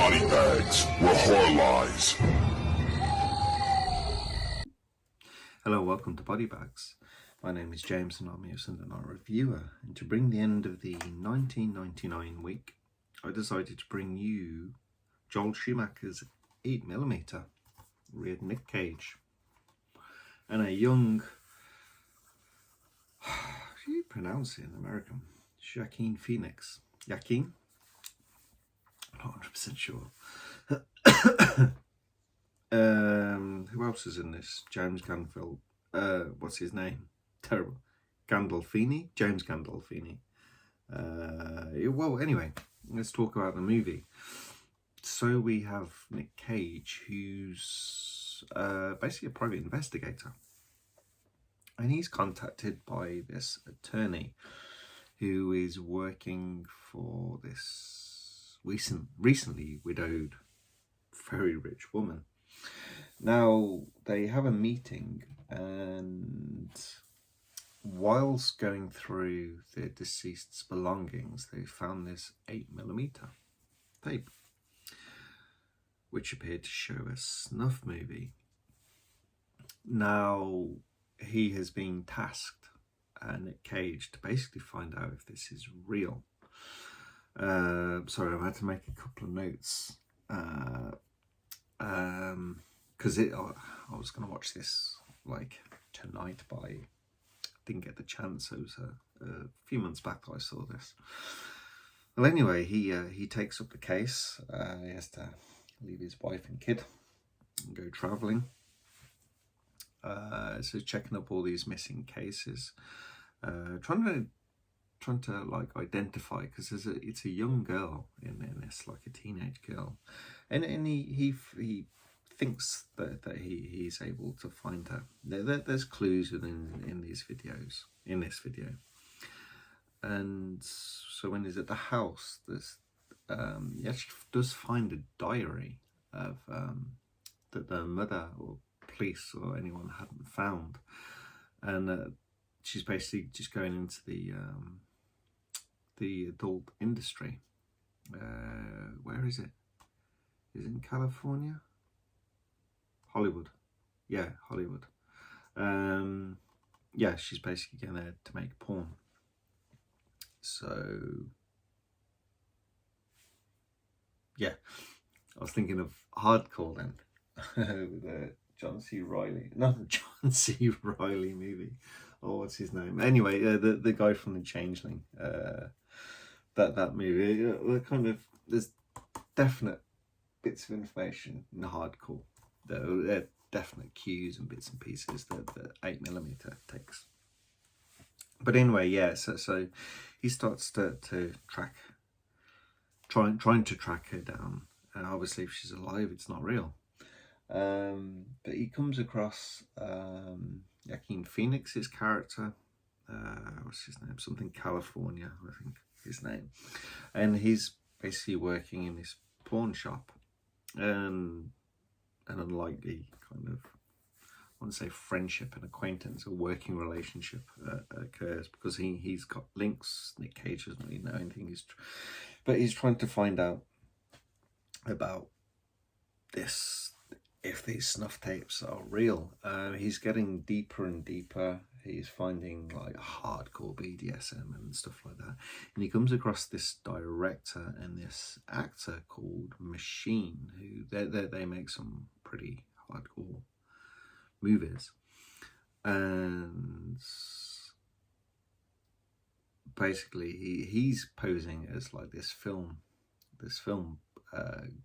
body bags were horror lies. Hello, welcome to Body Bags. My name is James and I'm your Sunday night reviewer. And to bring the end of the 1999 week, I decided to bring you Joel Schumacher's 8mm with Nick Cage and a young, how do you pronounce it in American? Joaquin Phoenix. Joaquin? Not 100% sure. Who else is in this? James Gandolfini. What's his name? Terrible. Gandolfini? James Gandolfini. Well, anyway, let's talk about the movie. So we have Nick Cage, who's basically a private investigator. And he's contacted by this attorney who is working for this recently widowed, very rich woman. Now, they have a meeting, and whilst going through the deceased's belongings, they found this 8mm tape, which appeared to show a snuff movie. Now, he has been tasked, Nick Cage, to basically find out if this is real. Sorry, I've had to make a couple of notes. Because I was going to watch this like tonight, but I didn't get the chance. It was a few months back that I saw this. Well, anyway, he takes up the case. He has to leave his wife and kid and go travelling. So checking up all these missing cases, trying to like identify, because it's a young girl in this, like a teenage girl, and he thinks that he's able to find her. There's clues in this video, and so when he's at the house, he actually does find a diary of that the mother or police or anyone hadn't found, and she's basically just going into the adult industry. Where is it? Is it in California? Hollywood. Yeah, Hollywood. Yeah, she's basically going there to make porn. So, yeah, I was thinking of Hardcore then, with the John C. Reilly movie. Oh, what's his name? Anyway, the guy from The Changeling. That movie. There's definite bits of information in the Hardcore. There are definite cues and bits and pieces that the 8mm takes. But anyway, yeah. So he starts to trying to track her down. And obviously, if she's alive, it's not real. But he comes across Joaquin Phoenix's character. What's his name? Something California, I think his name. And he's basically working in this pawn shop, and an unlikely kind of, I want to say, friendship and acquaintance, a working relationship occurs, because he's got links. Nick Cage doesn't really know anything, but he's trying to find out about this, if these snuff tapes are real. He's getting deeper and deeper. He's finding like hardcore BDSM and stuff like that, and he comes across this director and this actor called Machine, who they make some pretty hardcore movies, and basically he's posing as like this film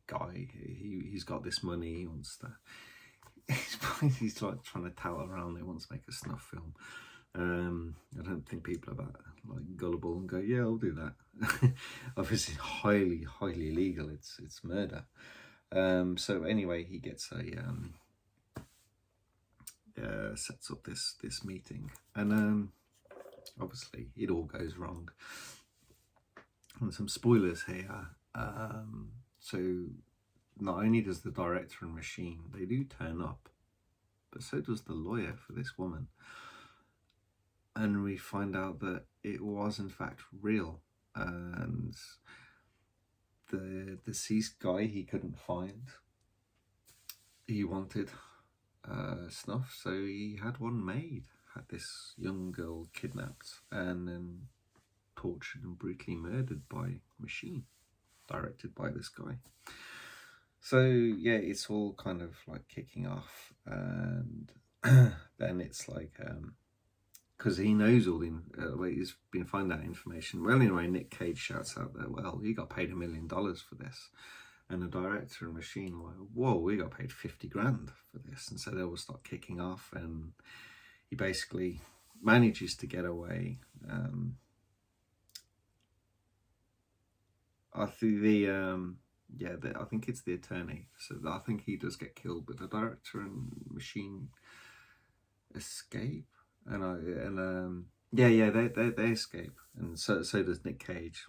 guy. He's got this money. He wants to. He's like trying to tout around. He wants to make a snuff film. I don't think people are that like gullible and go, yeah, I'll do that. Obviously, highly illegal. It's murder. So anyway, he gets sets up this meeting, and obviously it all goes wrong. And some spoilers here. So not only does the director and Machine, they do turn up, but so does the lawyer for this woman. And we find out that it was in fact real, and the deceased guy he couldn't find. He wanted snuff, so he had one made. Had this young girl kidnapped and then tortured and brutally murdered by machine, directed by this guy. So yeah, it's all kind of like kicking off, and then it's like because he knows all the he's been finding that information. Well, anyway, Nick Cage shouts out there, well, he got paid $1 million for this. And the director and machine were like, whoa, we got paid 50 grand for this. And so they will start kicking off, and he basically manages to get away. I think I think it's the attorney. So I think he does get killed, but the director and machine escape. They escape, and so does Nick Cage.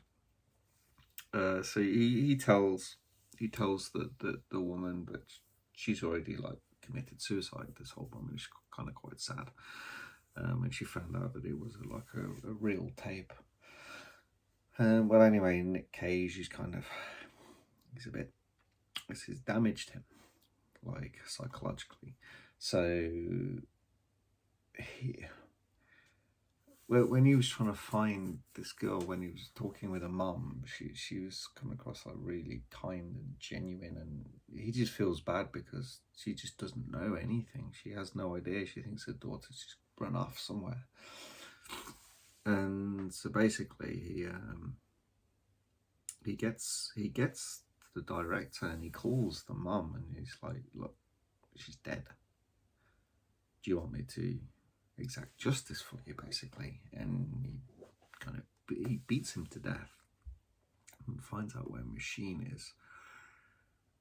So he tells the woman, but she's already like committed suicide. This whole woman is kind of quite sad. And she found out that it was like a real tape. Well, anyway, Nick Cage is this has damaged him, like psychologically. So when he was trying to find this girl, when he was talking with her mum, she was coming across like really kind and genuine, and he just feels bad because she just doesn't know anything. She has no idea. She thinks her daughter's just run off somewhere. And so basically he gets the director, and he calls the mum, and he's like, look, she's dead. Do you want me to exact justice for you, basically? And he beats him to death and finds out where Machine is,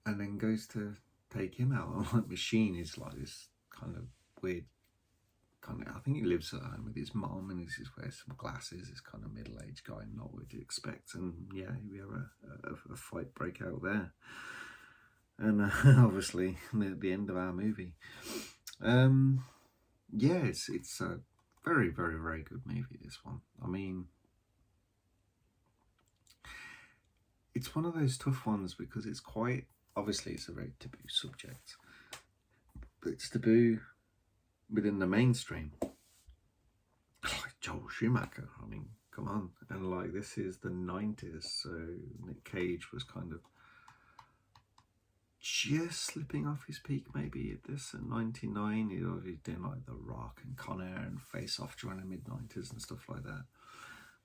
and then goes to take him out. And like, Machine is like this kind of weird I think he lives at home with his mom, and he just wears some glasses, this kind of middle-aged guy, not what you'd expect. And yeah, we have a fight break out there, and obviously the end of our movie. Yeah, it's a very, very, very good movie, this one. I mean, it's one of those tough ones because it's quite, obviously it's a very taboo subject, but it's taboo within the mainstream. Like Joel Schumacher, I mean, come on. And like, this is the 90s, so Nick Cage was kind of just slipping off his peak maybe at this, at 99. He was doing like The Rock and Con Air and Face Off during the mid-90s and stuff like that.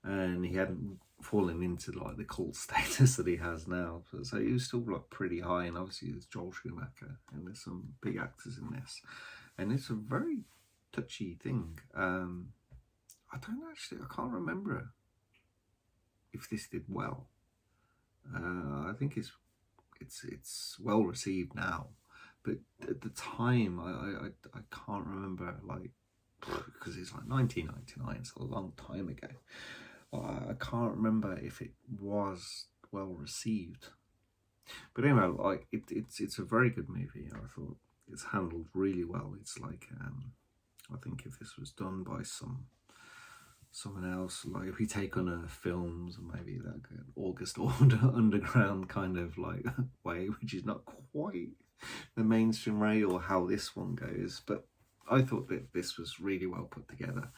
And he hadn't fallen into like the cult status that he has now. So he was still like pretty high, and obviously there's Joel Schumacher, and there's some big actors in this. And it's a very touchy thing. I can't remember if this did well. I think it's well received now, but at the time I can't remember, like, because it's like 1999, it's a long time ago. I can't remember if it was well received. But anyway, like it's a very good movie. I thought it's handled really well. It's like I think if this was done by someone else, like if we take on films, maybe like an August Underground kind of like way, which is not quite the mainstream way or how this one goes, but I thought that this was really well put together.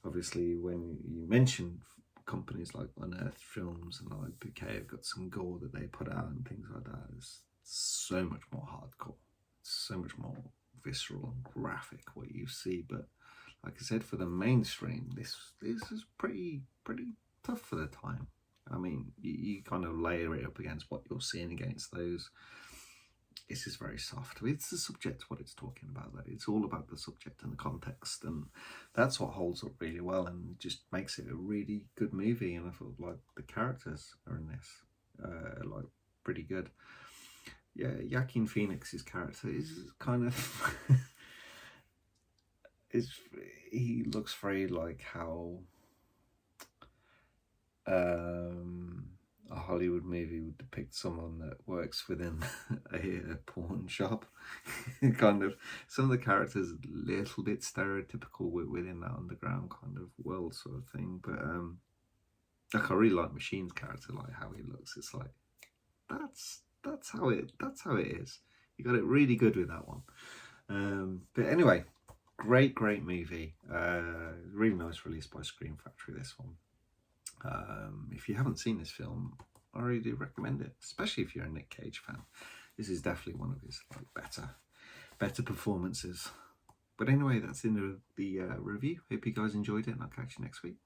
Obviously, when you mention companies like Unearthed Films and like PK have got some gore that they put out and things like that, it's so much more hardcore, so much more visceral and graphic what you see. But like I said, for the mainstream, this is pretty tough for the time. I mean, you kind of layer it up against what you're seeing against those. This is very soft. It's the subject, what it's talking about, though. It's all about the subject and the context, and that's what holds up really well and just makes it a really good movie. And I thought, like, the characters are in this, like, pretty good. Yeah, Joaquin Phoenix's character is kind of he looks very like how a Hollywood movie would depict someone that works within a porn shop. Kind of, some of the characters a little bit stereotypical within that underground kind of world sort of thing. But like, I really like Machine's character, like how he looks. It's like that's how it is. You got it really good with that one. But anyway, great movie. Really nice release by Scream Factory, this one. If you haven't seen this film, I really do recommend it, especially if you're a Nick Cage fan. This is definitely one of his better performances. But anyway, that's the end of the review. Hope you guys enjoyed it, and I'll catch you next week.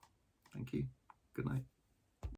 Thank you. Good night.